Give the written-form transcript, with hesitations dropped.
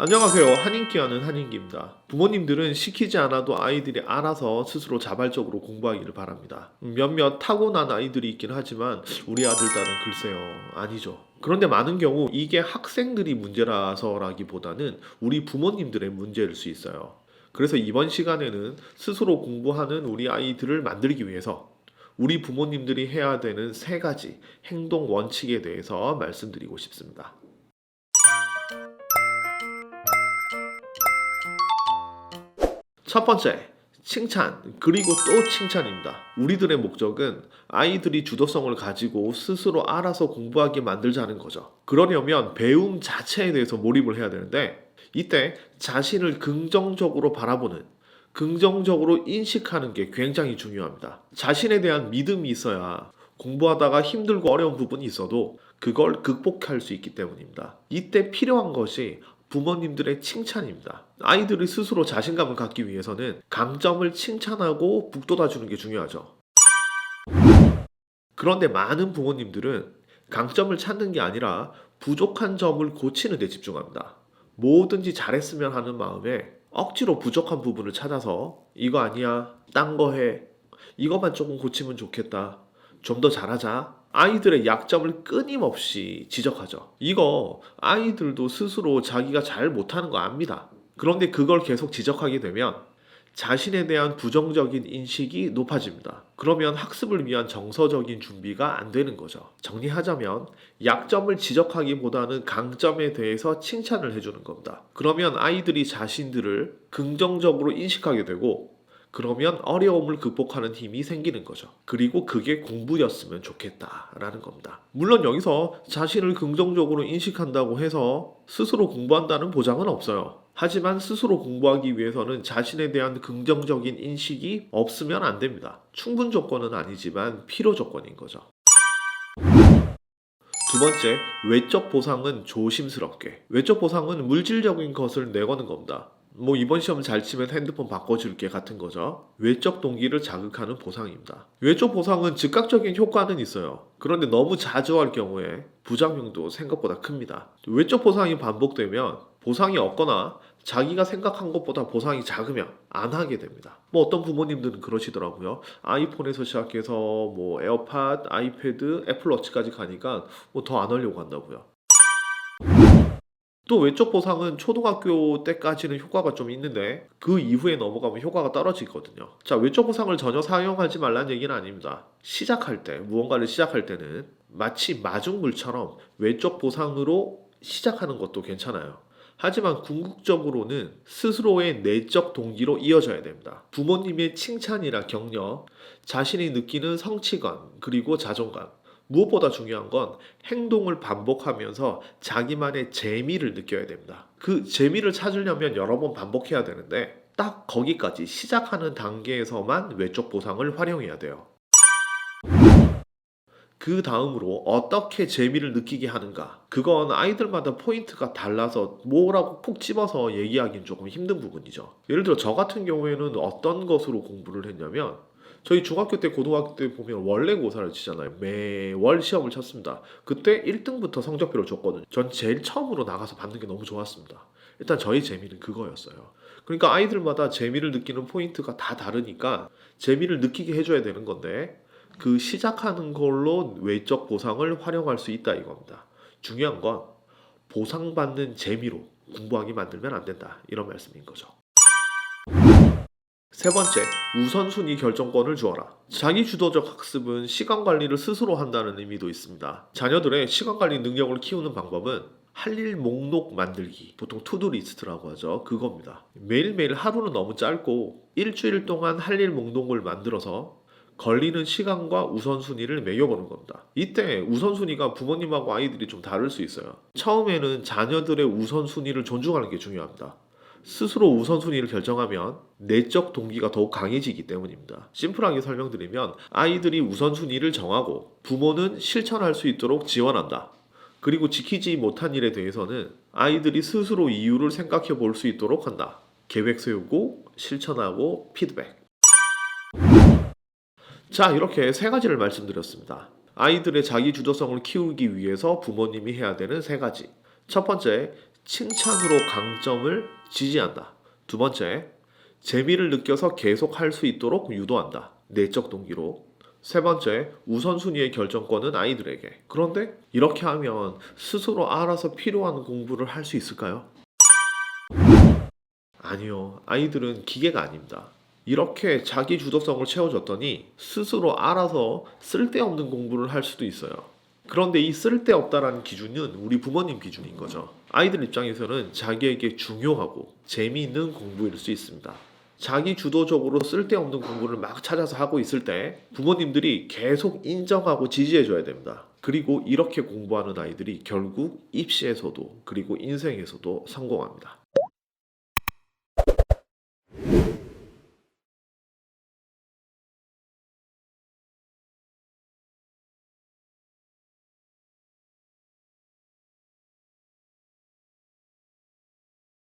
안녕하세요. 한인기하는 한인기입니다. 부모님들은 시키지 않아도 아이들이 알아서 스스로 자발적으로 공부하기를 바랍니다. 몇몇 타고난 아이들이 있긴 하지만 우리 아들, 딸은 글쎄요. 아니죠. 그런데 많은 경우 이게 학생들이 문제라서라기보다는 우리 부모님들의 문제일 수 있어요. 그래서 이번 시간에는 스스로 공부하는 우리 아이들을 만들기 위해서 우리 부모님들이 해야 되는 세 가지 행동 원칙에 대해서 말씀드리고 싶습니다. 첫 번째, 칭찬, 그리고 또 칭찬입니다. 우리들의 목적은 아이들이 주도성을 가지고 스스로 알아서 공부하게 만들자는 거죠. 그러려면 배움 자체에 대해서 몰입을 해야 되는데, 이때 자신을 긍정적으로 바라보는, 긍정적으로 인식하는 게 굉장히 중요합니다. 자신에 대한 믿음이 있어야 공부하다가 힘들고 어려운 부분이 있어도 그걸 극복할 수 있기 때문입니다. 이때 필요한 것이 부모님들의 칭찬입니다. 아이들이 스스로 자신감을 갖기 위해서는 강점을 칭찬하고 북돋아주는 게 중요하죠. 그런데 많은 부모님들은 강점을 찾는 게 아니라 부족한 점을 고치는 데 집중합니다. 뭐든지 잘했으면 하는 마음에 억지로 부족한 부분을 찾아서 이거 아니야, 딴 거 해, 이것만 조금 고치면 좋겠다, 좀 더 잘하자. 아이들의 약점을 끊임없이 지적하죠. 이거 아이들도 스스로 자기가 잘 못하는 거 압니다. 그런데 그걸 계속 지적하게 되면 자신에 대한 부정적인 인식이 높아집니다. 그러면 학습을 위한 정서적인 준비가 안 되는 거죠. 정리하자면 약점을 지적하기보다는 강점에 대해서 칭찬을 해주는 겁니다. 그러면 아이들이 자신들을 긍정적으로 인식하게 되고 그러면 어려움을 극복하는 힘이 생기는 거죠. 그리고 그게 공부였으면 좋겠다라는 겁니다. 물론 여기서 자신을 긍정적으로 인식한다고 해서 스스로 공부한다는 보장은 없어요. 하지만 스스로 공부하기 위해서는 자신에 대한 긍정적인 인식이 없으면 안 됩니다. 충분 조건은 아니지만 필요 조건인 거죠. 두 번째, 외적 보상은 조심스럽게. 외적 보상은 물질적인 것을 내거는 겁니다. 뭐 이번 시험 잘 치면 핸드폰 바꿔줄게 같은 거죠. 외적 동기를 자극하는 보상입니다. 외적 보상은 즉각적인 효과는 있어요. 그런데 너무 자주 할 경우에 부작용도 생각보다 큽니다. 외적 보상이 반복되면 보상이 없거나 자기가 생각한 것보다 보상이 작으면 안 하게 됩니다. 뭐 어떤 부모님들은 그러시더라고요. 아이폰에서 시작해서 뭐 에어팟, 아이패드, 애플워치까지 가니까 뭐 더 안 하려고 한다고요. 또 외적 보상은 초등학교 때까지는 효과가 좀 있는데 그 이후에 넘어가면 효과가 떨어지거든요. 자, 외적 보상을 전혀 사용하지 말라는 얘기는 아닙니다. 시작할 때, 무언가를 시작할 때는 마치 마중물처럼 외적 보상으로 시작하는 것도 괜찮아요. 하지만 궁극적으로는 스스로의 내적 동기로 이어져야 됩니다. 부모님의 칭찬이나 격려, 자신이 느끼는 성취감, 그리고 자존감. 무엇보다 중요한 건 행동을 반복하면서 자기만의 재미를 느껴야 됩니다. 그 재미를 찾으려면 여러 번 반복해야 되는데 딱 거기까지 시작하는 단계에서만 외적 보상을 활용해야 돼요. 그 다음으로 어떻게 재미를 느끼게 하는가? 그건 아이들마다 포인트가 달라서 뭐라고 콕 집어서 얘기하기는 조금 힘든 부분이죠. 예를 들어 저 같은 경우에는 어떤 것으로 공부를 했냐면 저희 중학교 때 고등학교 때 보면 원래고사를 치잖아요. 매월 시험을 쳤습니다. 그때 1등부터 성적표를 줬거든요. 전 제일 처음으로 나가서 받는 게 너무 좋았습니다. 일단 저희 재미는 그거였어요. 그러니까 아이들마다 재미를 느끼는 포인트가 다 다르니까 재미를 느끼게 해줘야 되는 건데 그 시작하는 걸로 외적 보상을 활용할 수 있다 이겁니다. 중요한 건 보상받는 재미로 공부하게 만들면 안 된다. 이런 말씀인 거죠. 세 번째, 우선순위 결정권을 주어라. 자기주도적 학습은 시간 관리를 스스로 한다는 의미도 있습니다. 자녀들의 시간 관리 능력을 키우는 방법은 할 일 목록 만들기, 보통 투두 리스트라고 하죠. 그겁니다. 매일매일 하루는 너무 짧고 일주일 동안 할 일 목록을 만들어서 걸리는 시간과 우선순위를 매겨보는 겁니다. 이때 우선순위가 부모님하고 아이들이 좀 다를 수 있어요. 처음에는 자녀들의 우선순위를 존중하는 게 중요합니다. 스스로 우선순위를 결정하면 내적 동기가 더욱 강해지기 때문입니다. 심플하게 설명드리면 아이들이 우선순위를 정하고 부모는 실천할 수 있도록 지원한다. 그리고 지키지 못한 일에 대해서는 아이들이 스스로 이유를 생각해 볼 수 있도록 한다. 계획 세우고 실천하고 피드백. 자, 이렇게 세 가지를 말씀드렸습니다. 아이들의 자기 주도성을 키우기 위해서 부모님이 해야 되는 세 가지. 첫 번째, 칭찬으로 강점을 지지한다. 두 번째, 재미를 느껴서 계속 할 수 있도록 유도한다. 내적 동기로. 세 번째, 우선순위의 결정권은 아이들에게. 그런데 이렇게 하면 스스로 알아서 필요한 공부를 할 수 있을까요? 아니요. 아이들은 기계가 아닙니다. 이렇게 자기 주도성을 채워줬더니 스스로 알아서 쓸데없는 공부를 할 수도 있어요. 그런데 이 쓸데없다라는 기준은 우리 부모님 기준인 거죠. 아이들 입장에서는 자기에게 중요하고 재미있는 공부일 수 있습니다. 자기 주도적으로 쓸데없는 공부를 막 찾아서 하고 있을 때 부모님들이 계속 인정하고 지지해줘야 됩니다. 그리고 이렇게 공부하는 아이들이 결국 입시에서도 그리고 인생에서도 성공합니다.